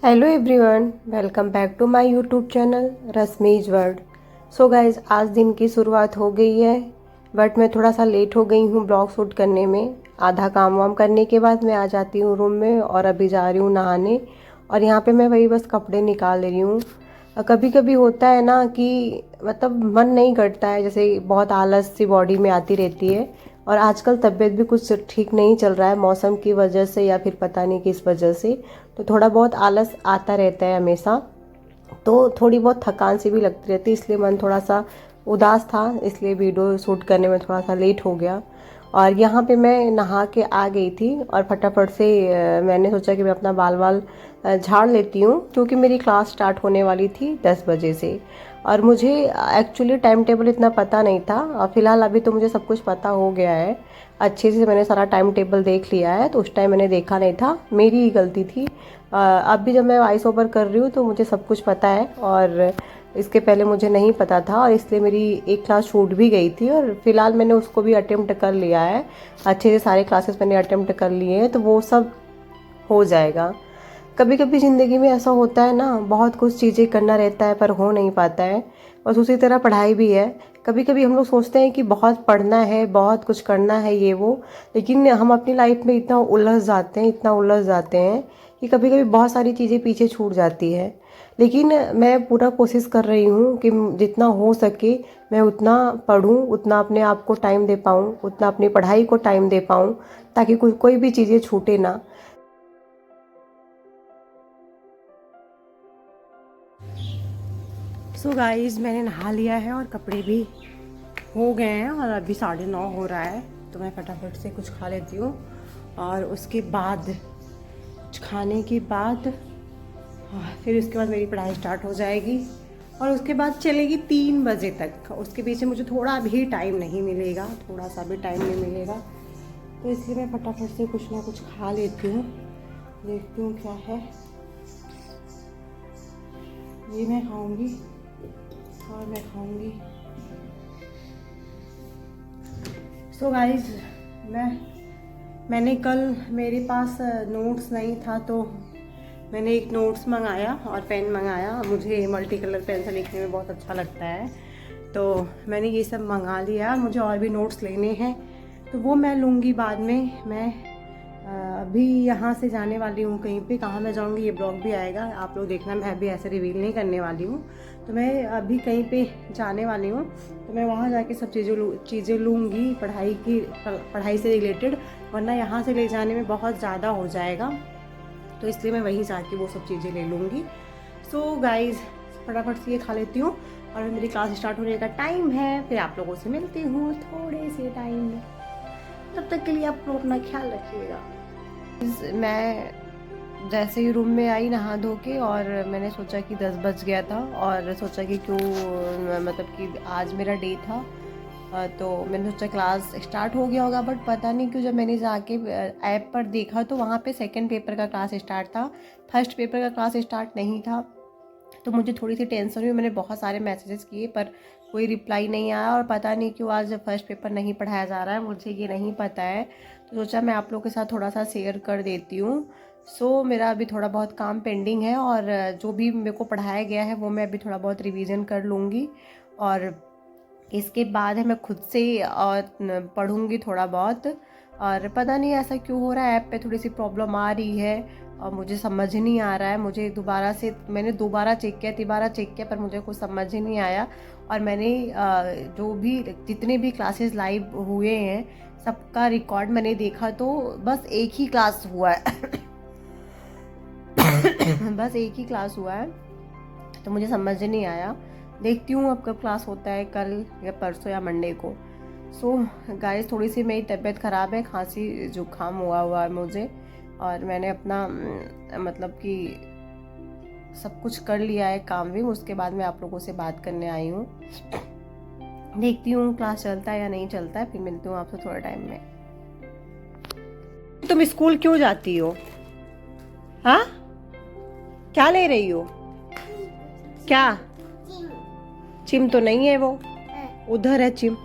Hello everyone, welcome back to my YouTube channel Rashmi's world. सो गाइज, आज दिन की शुरुआत हो गई है, बट मैं थोड़ा सा लेट हो गई हूँ ब्लॉग शूट करने में। आधा काम वाम करने के बाद मैं आ जाती हूँ रूम में और अभी जा रही हूँ नहाने। और यहाँ पे मैं वही बस कपड़े निकाल ले रही हूँ। कभी कभी होता है ना कि मतलब मन नहीं करता है, जैसे बहुत आलस सी बॉडी में आती रहती है। और आजकल तबीयत भी कुछ ठीक नहीं चल रहा है, मौसम की वजह से या फिर पता नहीं किस वजह से। तो थोड़ा बहुत आलस आता रहता है हमेशा, तो थोड़ी बहुत थकान सी भी लगती रहती है, इसलिए मन थोड़ा सा उदास था, इसलिए वीडियो शूट करने में थोड़ा सा लेट हो गया। और यहाँ पे मैं नहा के आ गई थी और फटाफट से मैंने सोचा कि मैं अपना बाल वाल झाड़ लेती हूँ, क्योंकि मेरी क्लास स्टार्ट होने वाली थी 10 बजे से। और मुझे एक्चुअली टाइम टेबल इतना पता नहीं था, और फिलहाल अभी तो मुझे सब कुछ पता हो गया है अच्छे से। मैंने सारा टाइम टेबल देख लिया है, तो उस टाइम मैंने देखा नहीं था, मेरी ही गलती थी। अब भी जब मैं वॉइस ओवर कर रही हूँ तो मुझे सब कुछ पता है, और इसके पहले मुझे नहीं पता था, और इसलिए मेरी एक क्लास छूट भी गई थी। और फिलहाल मैंने उसको भी अटेम्प्ट कर लिया है, अच्छे से सारे क्लासेस मैंने अटेम्प्ट कर लिए हैं, तो वो सब हो जाएगा। कभी कभी ज़िंदगी में ऐसा होता है ना, बहुत कुछ चीज़ें करना रहता है पर हो नहीं पाता है। बस उसी तरह पढ़ाई भी है। कभी कभी हम लोग सोचते हैं कि बहुत पढ़ना है, बहुत कुछ करना है ये वो, लेकिन हम अपनी लाइफ में इतना उलझ जाते हैं, इतना उलझ जाते हैं कि कभी कभी बहुत सारी चीज़ें पीछे छूट जाती है। लेकिन मैं पूरा कोशिश कर रही हूँ कि जितना हो सके मैं उतना पढूं, उतना अपने आप को टाइम दे पाऊँ, उतना अपनी पढ़ाई को टाइम दे पाऊँ, ताकि कोई भी चीज़ें छूटे ना। सो गाइस, मैंने नहा लिया है और कपड़े भी हो गए हैं, और अभी 9:30 हो रहा है, तो मैं फटाफट से कुछ खा लेती हूँ। और उसके बाद कुछ खाने के बाद फिर उसके बाद मेरी पढ़ाई स्टार्ट हो जाएगी, और उसके बाद चलेगी 3 बजे तक। उसके पीछे मुझे थोड़ा भी टाइम नहीं मिलेगा, थोड़ा सा भी टाइम नहीं मिलेगा, तो इसलिए मैं फटाफट से कुछ ना कुछ खा लेती हूँ। देखती हूँ क्या है, ये मैं खाऊंगी और मैं खाऊंगी। सो गाइज, मैंने कल, मेरे पास नोट्स नहीं था, तो मैंने एक नोट्स मंगाया और पेन मंगाया। मुझे मल्टी कलर पेन से लिखने में बहुत अच्छा लगता है, तो मैंने ये सब मंगा लिया। मुझे और भी नोट्स लेने हैं, तो वो मैं लूँगी बाद में। मैं अभी यहाँ से जाने वाली हूँ कहीं पे, कहाँ मैं जाऊँगी ये ब्लॉग भी आएगा, आप लोग देखना। मैं अभी ऐसे रिवील नहीं करने वाली हूँ, तो मैं अभी कहीं पे जाने वाली हूँ, तो मैं वहाँ जाके सब चीज़ें लूँगी पढ़ाई से रिलेटेड, वरना यहाँ से ले जाने में बहुत ज़्यादा हो जाएगा, तो इसलिए मैं वहीं जाके वो सब चीज़ें ले लूँगी। सो गाइज़, फटाफट से ये खा लेती हूँ, और मेरी क्लास स्टार्ट होने का टाइम है। फिर आप लोगों से मिलती हूँ थोड़े से टाइम में, तब तक के लिए आप लोग अपना ख्याल रखिएगा। मैं जैसे ही रूम में आई नहा धो के, और मैंने सोचा कि 10 बज गया था, और सोचा कि क्यों, मतलब कि आज मेरा डे था, तो मैंने सोचा क्लास स्टार्ट हो गया होगा, बट पता नहीं क्यों जब मैंने जाके ऐप पर देखा तो वहाँ पे सेकंड पेपर का क्लास स्टार्ट था, फर्स्ट पेपर का क्लास स्टार्ट नहीं था। तो मुझे थोड़ी सी टेंशन हुई, मैंने बहुत सारे मैसेजेस किए पर कोई रिप्लाई नहीं आया, और पता नहीं क्यों आज फर्स्ट पेपर नहीं पढ़ाया जा रहा है, मुझे ये नहीं पता है। तो सोचा मैं आप लोगों के साथ थोड़ा सा शेयर कर देती हूँ। सो मेरा अभी थोड़ा बहुत काम पेंडिंग है, और जो भी मेरे को पढ़ाया गया है वो मैं अभी थोड़ा बहुत रिवीजन कर लूँगी, और इसके बाद है मैं खुद से और पढ़ूंगी थोड़ा बहुत। और पता नहीं ऐसा क्यों हो रहा है, ऐप पे थोड़ी सी प्रॉब्लम आ रही है, और मुझे समझ नहीं आ रहा है। मैंने दोबारा चेक किया, तिबारा चेक किया, पर मुझे कुछ समझ ही नहीं आया। और मैंने जो भी जितने भी क्लासेस लाइव हुए हैं सबका रिकॉर्ड मैंने देखा, तो बस एक ही क्लास हुआ है बस एक ही क्लास हुआ है, तो मुझे समझ नहीं आया। देखती हूँ अब कब क्लास होता है, कल या परसों या मंडे को। सो गाइस, थोड़ी सी मेरी तबीयत ख़राब है, खांसी जुकाम हुआ है मुझे, और मैंने अपना मतलब कि सब कुछ कर लिया है काम भी। उसके बाद मैं आप लोगों से बात करने आई हूँ, देखती हूँ क्लास चलता है या नहीं चलता है, फिर मिलती हूँ आपसे थोड़ा टाइम में। तुम स्कूल क्यों जाती हो? हाँ, क्या ले रही हो? क्या? चिम तो नहीं है वो, उधर है चिम।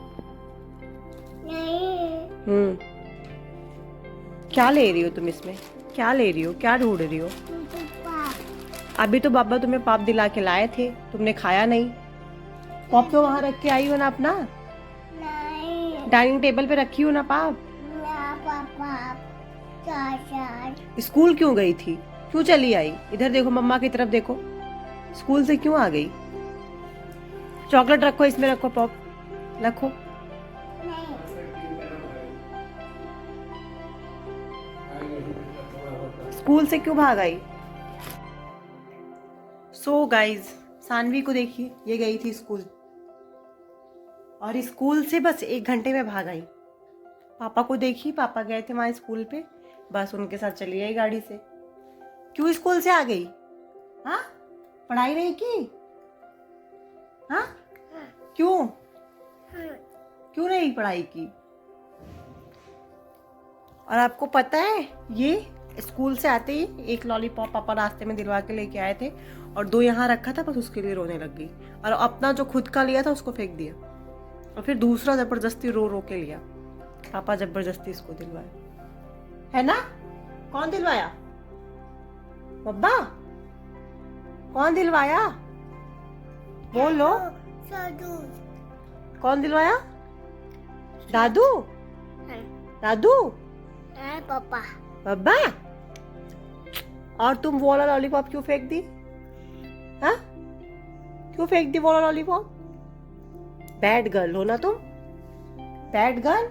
क्या ले रही हो तुम इसमें? क्या ले रही हो? क्या ढूंढ रही हो? अभी तो पापा तुम्हें पॉप दिला के लाए थे, तुमने खाया नहीं। पॉप तो वहाँ रख के आई हो ना अपना, नहीं डाइनिंग टेबल पे रखी हो ना पॉप। ना पापा चाचा स्कूल क्यों गई थी, क्यों चली आई? इधर देखो, मम्मा की तरफ देखो, स्कूल से क्यों आ गई? चॉकलेट रखो, इसमें रखो, पॉप रखो। नहीं स्कूल से क्यों भाग आई? सो गाइज, सानवी को देखिए, ये गई थी स्कूल और स्कूल से बस 1 घंटे में भाग आई। पापा को देखी, पापा गए थे वहां स्कूल पे, बस उनके साथ चली आई गाड़ी से। क्यों स्कूल से आ गई? हाँ, पढ़ाई नहीं की? हाँ, क्यों क्यों नहीं पढ़ाई की? और आपको पता है, ये स्कूल से आते ही एक लॉलीपॉप पापा रास्ते में दिलवा के लेके आए थे और 2 यहाँ रखा था, बस उसके लिए रोने लग गई और अपना जो खुद का लिया था उसको फेंक दिया और फिर दूसरा जबरदस्ती रो रो के लिया। पापा जबरदस्ती इसको दिलवाए, है ना? कौन दिलवाया? बब्बा, कौन दिलवाया? बोलो, साधु कौन दिलवाया? दादू? दादू? पापा बब्बा? और तुम वो वाला लॉलीपॉप क्यों फेंक दी? हाँ, क्यों फेंक दी वो वाला लॉलीपॉप? बैड गर्ल हो ना तुम, बैड गर्ल।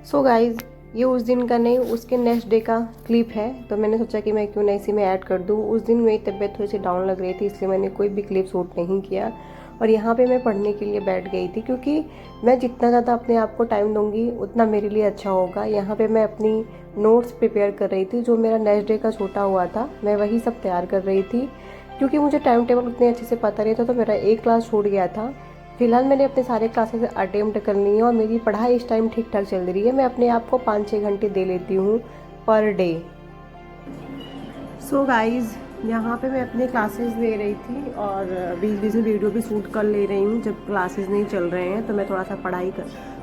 सो गाइज, ये उस दिन का नहीं, उसके नेक्स्ट डे का क्लिप है, तो मैंने सोचा कि मैं क्यों ना इसी में ऐड कर दूँ। उस दिन मेरी तबीयत थोड़ी सी डाउन लग रही थी, इसलिए मैंने कोई भी क्लिप शूट नहीं किया और यहाँ पे मैं पढ़ने के लिए बैठ गई थी, क्योंकि मैं जितना ज़्यादा अपने आप को टाइम दूंगी उतना मेरे लिए अच्छा होगा। यहाँ पे मैं अपनी नोट्स प्रिपेयर कर रही थी, जो मेरा नेक्स्ट डे का छूटा हुआ था, मैं वही सब तैयार कर रही थी, क्योंकि मुझे टाइम टेबल उतने अच्छे से पता नहीं था, तो मेरा एक क्लास छूट गया था। फिलहाल मैंने अपने सारे क्लासेस अटेम्प्ट कर ली हैं और मेरी पढ़ाई इस टाइम ठीक ठाक चल रही है। मैं अपने आप को 5-6 घंटे दे लेती हूँ पर डे। सो गाइज़, यहाँ पे मैं अपने क्लासेस ले रही थी और बीच बीच में वीडियो भी शूट कर ले रही हूँ। जब क्लासेस नहीं चल रहे हैं तो मैं थोड़ा सा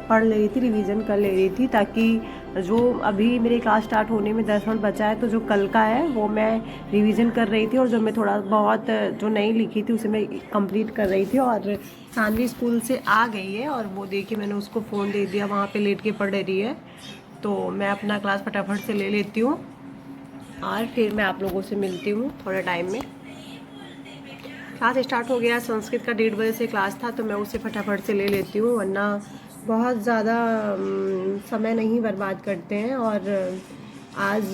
पढ़ ले रही थी, रिवीजन कर ले रही थी, ताकि जो अभी मेरी क्लास स्टार्ट होने में 10 मिनट बचा है तो जो कल का है वो मैं रिवीजन कर रही थी और जो मैं थोड़ा बहुत जो नहीं लिखी थी उसे मैं कंप्लीट कर रही थी। और सानवी स्कूल से आ गई है और वो देखिए मैंने उसको फ़ोन दे दिया, वहाँ पे लेट के पढ़ रही है, तो मैं अपना क्लास फटाफट से ले लेती हूँ और फिर मैं आप लोगों से मिलती हूँ थोड़े टाइम में। क्लास स्टार्ट हो गया, संस्कृत का 1:30 बजे से क्लास था, तो मैं उसे फटाफट से ले लेती हूँ, वरना बहुत ज़्यादा समय नहीं बर्बाद करते हैं। और आज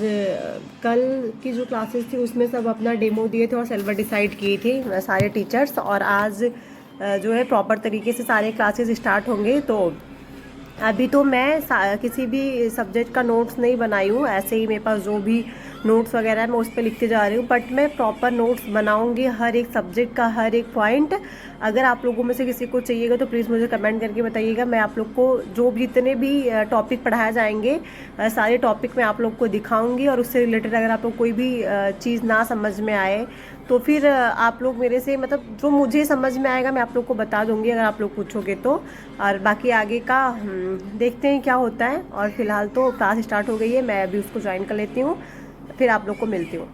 कल की जो क्लासेस थी उसमें सब अपना डेमो दिए थे और सिलेबस डिसाइड किए थे सारे टीचर्स, और आज जो है प्रॉपर तरीके से सारे क्लासेस स्टार्ट होंगे। तो अभी तो मैं किसी भी सब्जेक्ट का नोट्स नहीं बनाई हूँ, ऐसे ही मेरे पास जो भी नोट्स वगैरह है मैं उस पर लिखते जा रही हूँ, बट मैं प्रॉपर नोट्स बनाऊँगी हर एक सब्जेक्ट का, हर एक पॉइंट। अगर आप लोगों में से किसी को चाहिएगा तो प्लीज़ मुझे कमेंट करके बताइएगा। मैं आप लोग को जो भी जितने भी टॉपिक पढ़ाए जाएंगे सारे टॉपिक मैं आप लोग को दिखाऊंगी, और उससे रिलेटेड अगर आप लोग कोई भी चीज़ ना समझ में आए तो फिर आप लोग मेरे से, मतलब जो मुझे समझ में आएगा मैं आप लोग को बता दूंगी अगर आप लोग पूछोगे तो। और बाकी आगे का देखते हैं क्या होता है। और फिलहाल तो क्लास स्टार्ट हो गई है, मैं अभी उसको ज्वाइन कर लेती हूँ, फिर आप लोग को मिलती हूँ।